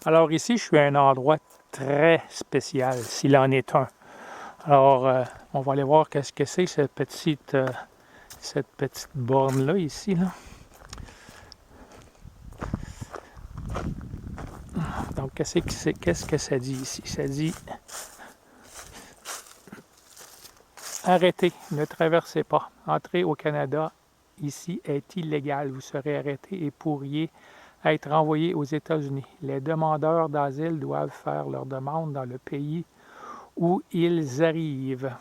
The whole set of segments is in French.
Alors ici, je suis à un endroit très spécial, s'il en est un. Alors, on va aller voir qu'est-ce que c'est cette petite borne-là ici. Là. Donc, qu'est-ce que ça dit ici? Ça dit « Arrêtez, ne traversez pas. Entrer au Canada ici est illégal. Vous serez arrêté et pourriez être renvoyé aux États-Unis. Les demandeurs d'asile doivent faire leur demande dans le pays où ils arrivent. »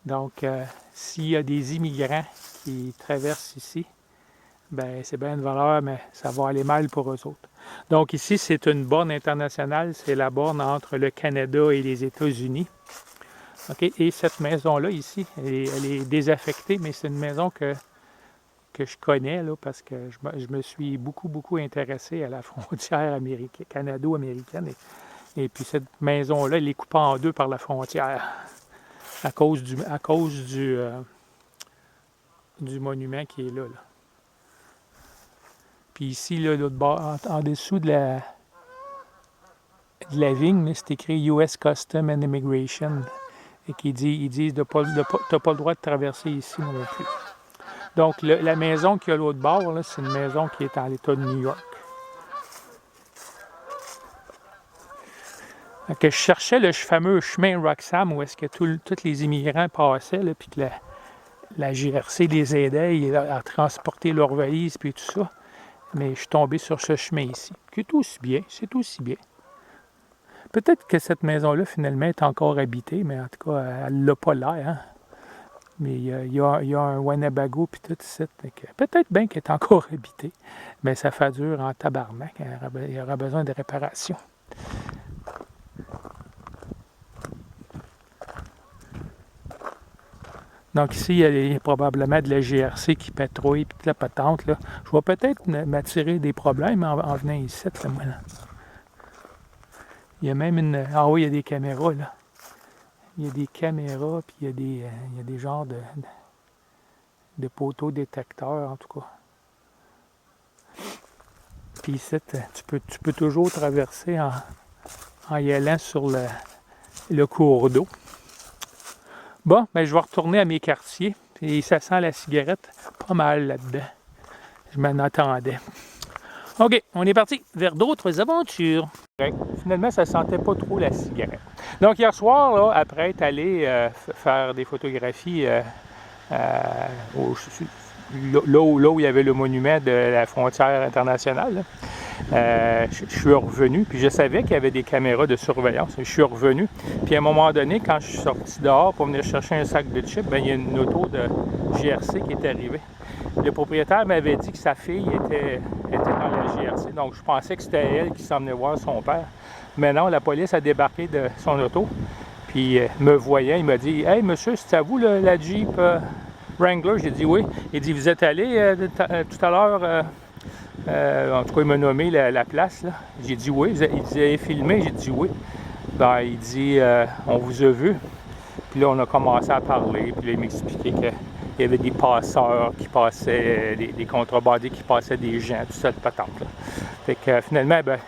Donc, s'il y a des immigrants qui traversent ici, ben c'est bien une valeur, mais ça va aller mal pour eux autres. Donc ici, c'est une borne internationale, c'est la borne entre le Canada et les États-Unis. Okay? Et cette maison-là, ici, elle est désaffectée, mais c'est une maison que je connais, là, parce que je me suis beaucoup intéressé à la frontière américaine, canado-américaine. Et puis cette maison-là, elle est coupée en deux par la frontière à cause du monument qui est là. Puis ici, là, l'autre bord, en dessous de la vigne, c'est écrit US Custom and Immigration. Et ils disent tu n'as pas le droit de traverser ici non plus. Donc, la maison qui est à l'autre bord, c'est une maison qui est dans l'État de New York. Donc, je cherchais le fameux chemin Roxham où est-ce que tous les immigrants passaient, là, puis que la GRC les aidait à transporter leurs valises, puis tout ça. Mais je suis tombé sur ce chemin ici, qui est aussi bien, c'est aussi bien. Peut-être que cette maison-là, finalement, est encore habitée, mais en tout cas, elle n'a pas l'air. Hein? Mais il y a un Winnebago puis tout ça. Peut-être bien qu'elle est encore habitée, mais ça fait dur en tabarnak. Il y aura besoin de réparation. Donc ici, il y a probablement de la GRC qui patrouille, puis toute la patente. Là. Je vais peut-être m'attirer des problèmes en venant ici, là, moi. Là. Il y a même une... Ah oui, il y a des caméras, là. Il y a des caméras, puis il y a des genres de poteaux détecteurs, en tout cas. Puis ici, tu peux toujours traverser en y allant sur le cours d'eau. Bon, ben je vais retourner à mes quartiers. Et ça sent la cigarette pas mal là-dedans. Je m'en attendais. OK, on est parti vers d'autres aventures. Finalement, ça ne sentait pas trop la cigarette. Donc, hier soir, là, après être allé faire des photographies là où il y avait le monument de la frontière internationale, je suis revenu, puis je savais qu'il y avait des caméras de surveillance. Je suis revenu, puis à un moment donné, quand je suis sorti dehors pour venir chercher un sac de chips, bien, il y a une auto de GRC qui est arrivée. Le propriétaire m'avait dit que sa fille était dans la GRC, donc je pensais que c'était elle qui s'en venait voir son père. Mais non, la police a débarqué de son auto, puis me voyant, il m'a dit « Hey, monsieur, c'est à vous la Jeep Wrangler? » J'ai dit « Oui. » Il dit « Vous êtes allé tout à l'heure en tout cas, il m'a nommé la place. Là. J'ai dit « Oui. » Il dit « Vous avez filmé? » J'ai dit « Oui. » Ben, il dit « On vous a vu. » Puis là, on a commencé à parler, puis là, il m'expliquait que il y avait des passeurs qui passaient, des contrebandiers qui passaient des gens, tout ça de patente. Là. Fait que finalement, ben,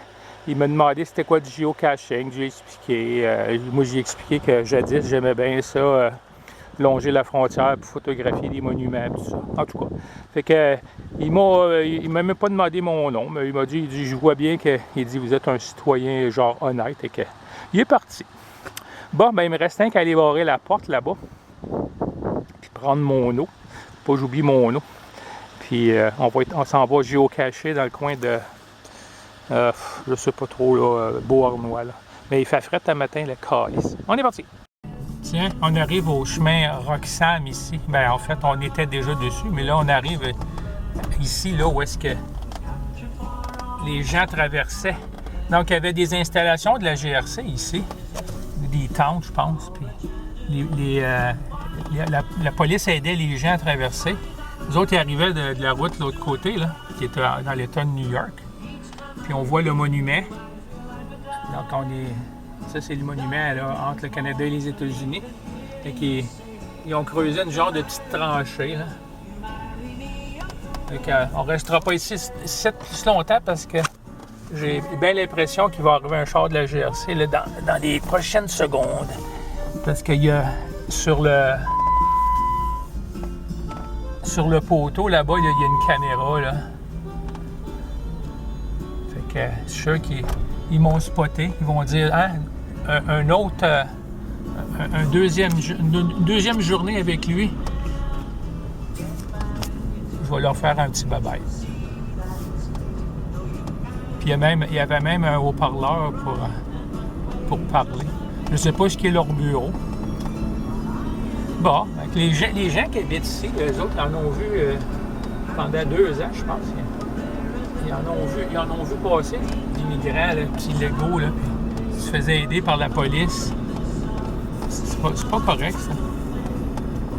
il m'a demandé c'était quoi du géocaching. J'ai expliqué. Moi, j'ai expliqué que jadis, j'aimais bien ça, longer la frontière pour photographier des monuments, tout ça. En tout cas. Fait que il m'a même pas demandé mon nom, mais il m'a dit, je vois bien qu'il dit vous êtes un citoyen genre honnête et que il est parti. Bon, ben il me restait qu'à aller barrer la porte là-bas. Prendre mon eau, pas j'oublie mon eau. Puis on s'en va géocacher dans le coin de, je sais pas trop, là, Beauharnois. Là. Mais il fait fret un matin, le calice. On est parti! Tiens, on arrive au chemin Roxham ici. Ben en fait, on était déjà dessus, mais là on arrive ici, là, où est-ce que les gens traversaient. Donc il y avait des installations de la GRC ici, des tentes, je pense, puis la police aidait les gens à traverser. Les autres, ils arrivaient de la route de l'autre côté, là, qui était dans l'État de New York. Puis on voit le monument. Donc ça, c'est le monument là, entre le Canada et les États-Unis. Ils ont creusé une genre de petite tranchée. Là. Donc, on ne restera pas ici plus longtemps parce que J'ai bien l'impression qu'il va arriver un char de la GRC là, dans les prochaines secondes. Parce qu'il y a sur le poteau là-bas, il y a une caméra là. Fait que je suis sûr qu'ils m'ont spoté. Ils vont dire hein, une deuxième journée avec lui. Je vais leur faire un petit bye-bye. Puis il y avait même un haut-parleur pour parler. Je ne sais pas ce qu'est leur bureau. Bon, les gens qui habitent ici, eux autres, en ont vu pendant 2 ans, je pense. Ils en ont vu passer, des migrants, là, petits légaux, là, puis ils se faisaient aider par la police. C'est pas correct, ça.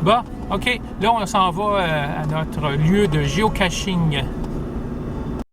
Bon, OK, là, on s'en va à notre lieu de géocaching.